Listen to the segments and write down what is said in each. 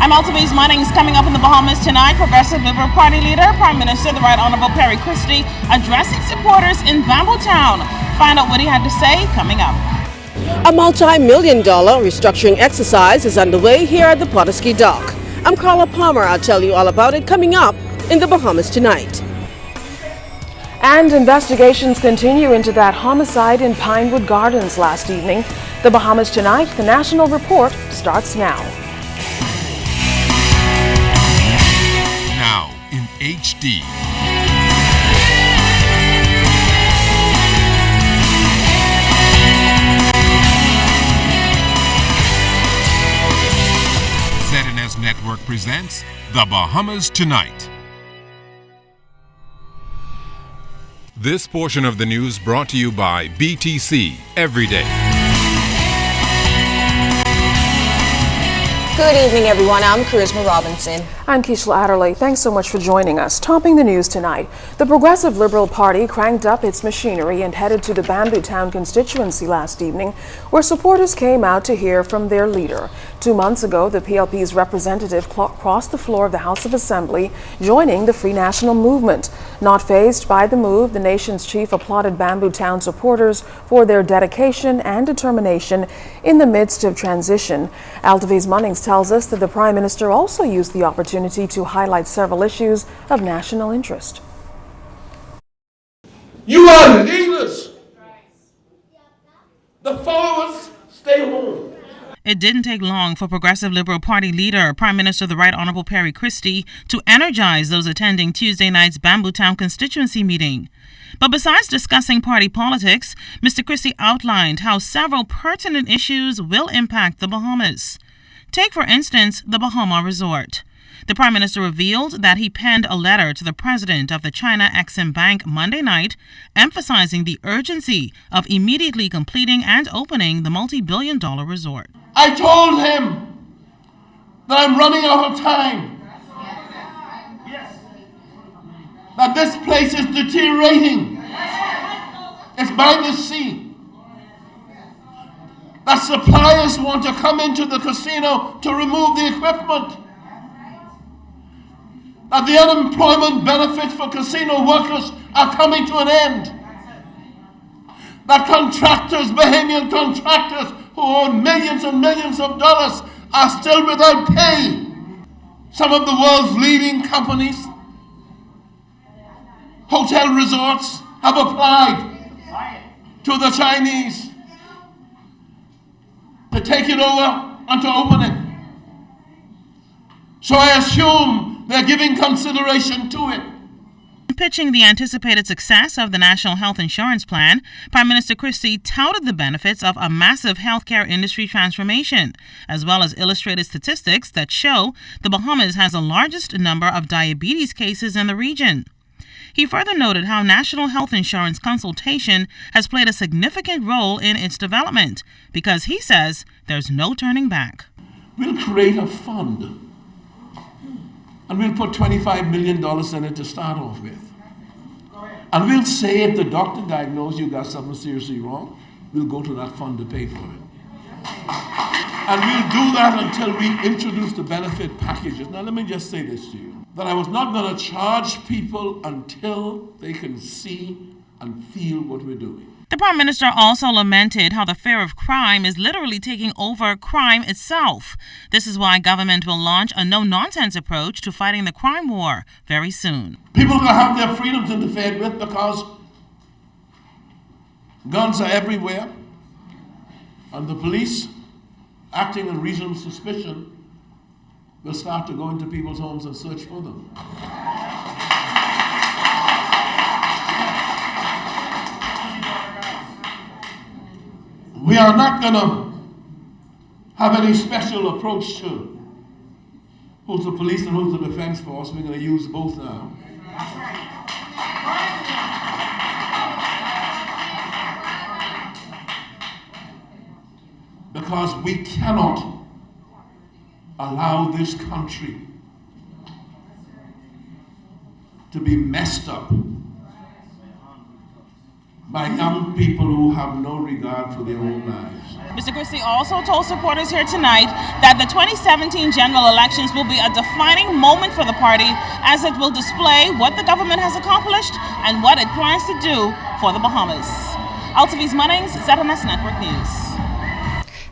I'm Altavi's Munnings. Coming up in the Bahamas tonight, Progressive Liberal Party leader, Prime Minister the Right Honorable Perry Christie, addressing supporters in Bambootown. Find out what he had to say coming up. A multi-million-dollar restructuring exercise is underway here at the Potteys Cay dock. I'm Carla Palmer. I'll tell you all about it coming up in the Bahamas tonight. And investigations continue into that homicide in Pinewood Gardens last evening. The Bahamas tonight, the national report starts now. Now in HD. ZNS Network presents The Bahamas Tonight. This portion of the news brought to you by BTC Every Day. Good evening, everyone. I'm Charisma Robinson. I'm Keishla Adderley. Thanks so much for joining us. Topping the news tonight, the Progressive Liberal Party cranked up its machinery and headed to the Bambootown constituency last evening, where supporters came out to hear from their leader. 2 months ago, the PLP's representative crossed the floor of the House of Assembly, joining the Free National Movement. Not fazed by the move, the nation's chief applauded Bambootown supporters for their dedication and determination in the midst of transition. Altavi's Munnings tells us that the Prime Minister also used the opportunity to highlight several issues of national interest. You are leaders. The followers stay home. It didn't take long for Progressive Liberal Party leader, Prime Minister the Right Honorable Perry Christie, to energize those attending Tuesday night's Bambootown constituency meeting. But besides discussing party politics, Mr. Christie outlined how several pertinent issues will impact the Bahamas. Take, for instance, the Bahama Resort. The Prime Minister revealed that he penned a letter to the president of the China Exim Bank Monday night, emphasizing the urgency of immediately completing and opening the multi-billion-dollar resort. I told him that I'm running out of time. That this place is deteriorating. It's by the sea. That suppliers want to come into the casino to remove the equipment. That the unemployment benefits for casino workers are coming to an end. That contractors, Bahamian contractors who own millions and millions of dollars are still without pay. Some of the world's leading companies, hotel resorts, have applied to the Chinese to take it over and to open it. So I assume they're giving consideration to it. Pitching the anticipated success of the National Health Insurance Plan, Prime Minister Christie touted the benefits of a massive healthcare industry transformation, as well as illustrated statistics that show the Bahamas has the largest number of diabetes cases in the region. He further noted how national health insurance consultation has played a significant role in its development, because he says there's no turning back. We'll create a fund, and we'll put $25 million in it to start off with. And we'll say if the doctor diagnosed you got something seriously wrong, we'll go to that fund to pay for it. And we'll do that until we introduce the benefit packages. Now let me just say this to you, that I was not going to charge people until they can see and feel what we're doing. The Prime Minister also lamented how the fear of crime is literally taking over crime itself. This is why government will launch a no-nonsense approach to fighting the crime war very soon. People will have their freedoms interfered with because guns are everywhere, and the police, acting on reasonable suspicion, will start to go into people's homes and search for them. We are not going to have any special approach to who's the police and who's the defense force. We're going to use both now. Because we cannot allow this country to be messed up by young people who have no regard for their own lives. Mr. Christie also told supporters here tonight that the 2017 general elections will be a defining moment for the party, as it will display what the government has accomplished and what it plans to do for the Bahamas. Altaviz Munnings, ZMS Network News.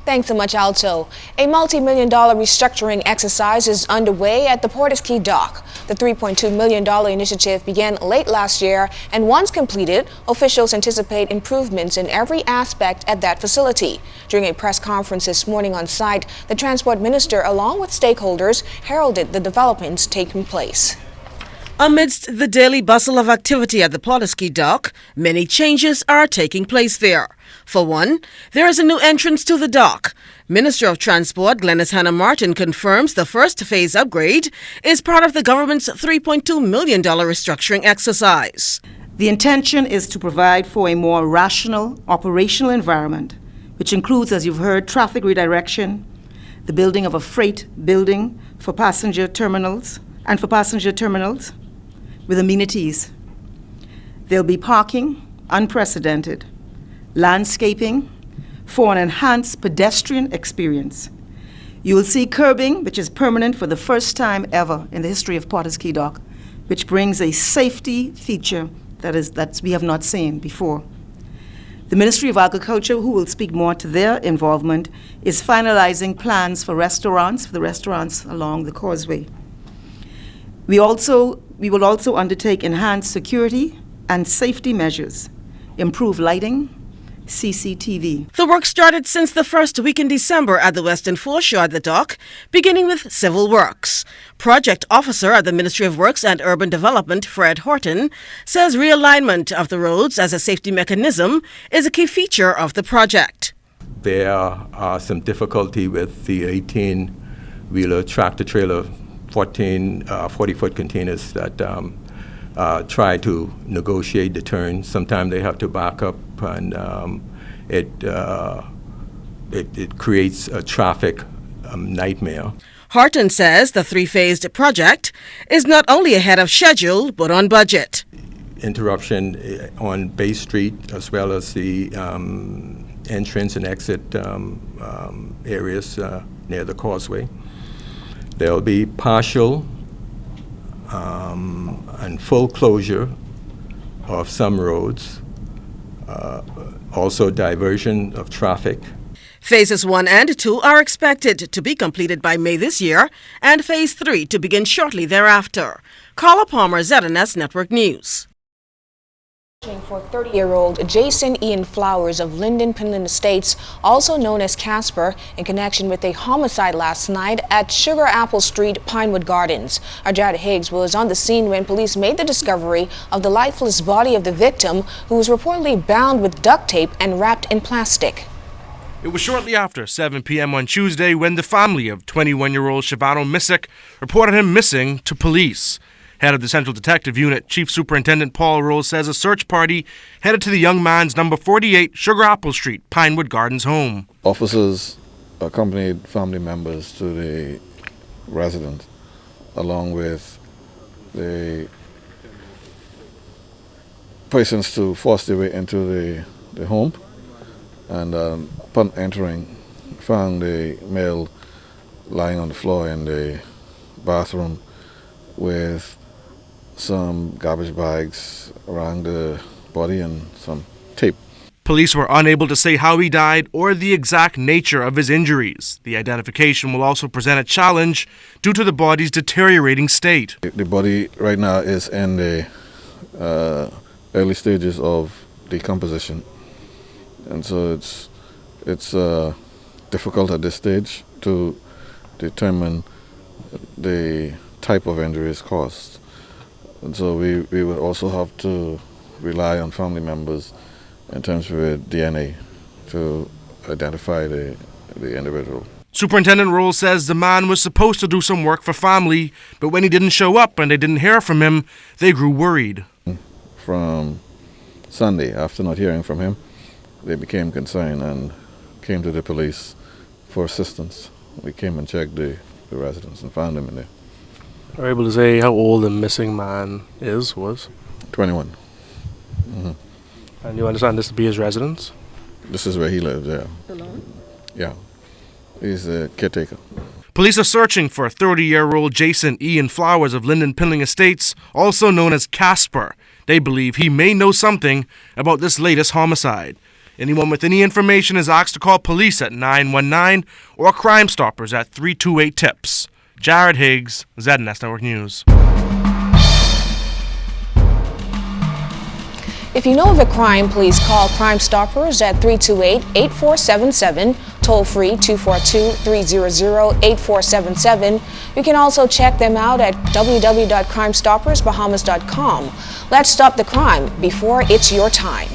Thanks so much, Alto. A multi-million-dollar restructuring exercise is underway at the Potteys Cay dock. The $3.2 million initiative began late last year, and once completed, officials anticipate improvements in every aspect at that facility. During a press conference this morning on site, the transport minister, along with stakeholders, heralded the developments taking place. Amidst the daily bustle of activity at the Potteys Cay dock, many changes are taking place there. For one, there is a new entrance to the dock. Minister of Transport Glenys Hannah Martin confirms the first phase upgrade is part of the government's $3.2 million restructuring exercise. The intention is to provide for a more rational operational environment, which includes, as you've heard, traffic redirection, the building of a freight building for passenger terminals, with amenities. There'll be parking, unprecedented, landscaping for an enhanced pedestrian experience. You will see curbing, which is permanent for the first time ever in the history of Potteys Cay dock, which brings a safety feature that we have not seen before. The Ministry of Agriculture, who will speak more to their involvement, is finalizing plans for the restaurants along the causeway. We will also undertake enhanced security and safety measures, improve lighting, CCTV. The work started since the first week in December at the western foreshore at the dock, beginning with civil works. Project Officer at the Ministry of Works and Urban Development, Fred Horton, says realignment of the roads as a safety mechanism is a key feature of the project. There are some difficulty with the 18-wheeler tractor-trailer 40-foot containers that try to negotiate the turn. Sometimes they have to back up, and it creates a traffic nightmare. Horton says the three-phased project is not only ahead of schedule, but on budget. Interruption on Bay Street, as well as the entrance and exit areas near the causeway. There'll be partial and full closure of some roads, also diversion of traffic. Phases 1 and 2 are expected to be completed by May this year, and Phase 3 to begin shortly thereafter. Carla Palmer, ZNS Network News. For 30-year-old Jason Ian Flowers of Linden Pinland Estates, also known as Casper, in connection with a homicide last night at Sugar Apple Street, Pinewood Gardens. Arjad Higgs was on the scene when police made the discovery of the lifeless body of the victim, who was reportedly bound with duct tape and wrapped in plastic. It was shortly after 7 p.m. on Tuesday when the family of 21-year-old Shavano Missick reported him missing to police. Head of the Central Detective Unit, Chief Superintendent Paul Rose, says a search party headed to the young man's number 48 Sugar Apple Street, Pinewood Gardens home. Officers accompanied family members to the residence, along with the persons to force their way into the home, and upon entering, found the male lying on the floor in the bathroom with some garbage bags around the body and some tape. Police were unable to say how he died or the exact nature of his injuries. The identification will also present a challenge due to the body's deteriorating state. The body right now is in the early stages of decomposition, and so it's difficult at this stage to determine the type of injuries caused. And so we would also have to rely on family members in terms of DNA to identify the individual. Superintendent Rowles says the man was supposed to do some work for family, but when he didn't show up and they didn't hear from him, they grew worried. From Sunday, after not hearing from him, they became concerned and came to the police for assistance. We came and checked the residence and found him in there. Are you able to say how old the missing man was? 21. Mm-hmm. And you understand this to be his residence? This is where he lives, yeah. Alone? Yeah. He's a caretaker. Police are searching for 30-year-old Jason Ian Flowers of Linden Pilling Estates, also known as Casper. They believe he may know something about this latest homicide. Anyone with any information is asked to call police at 919 or Crime Stoppers at 328-TIPS. Jared Higgs, ZNS Network News. If you know of a crime, please call Crime Stoppers at 328-8477, toll free 242-300-8477. You can also check them out at www.crimestoppersbahamas.com. Let's stop the crime before it's your time.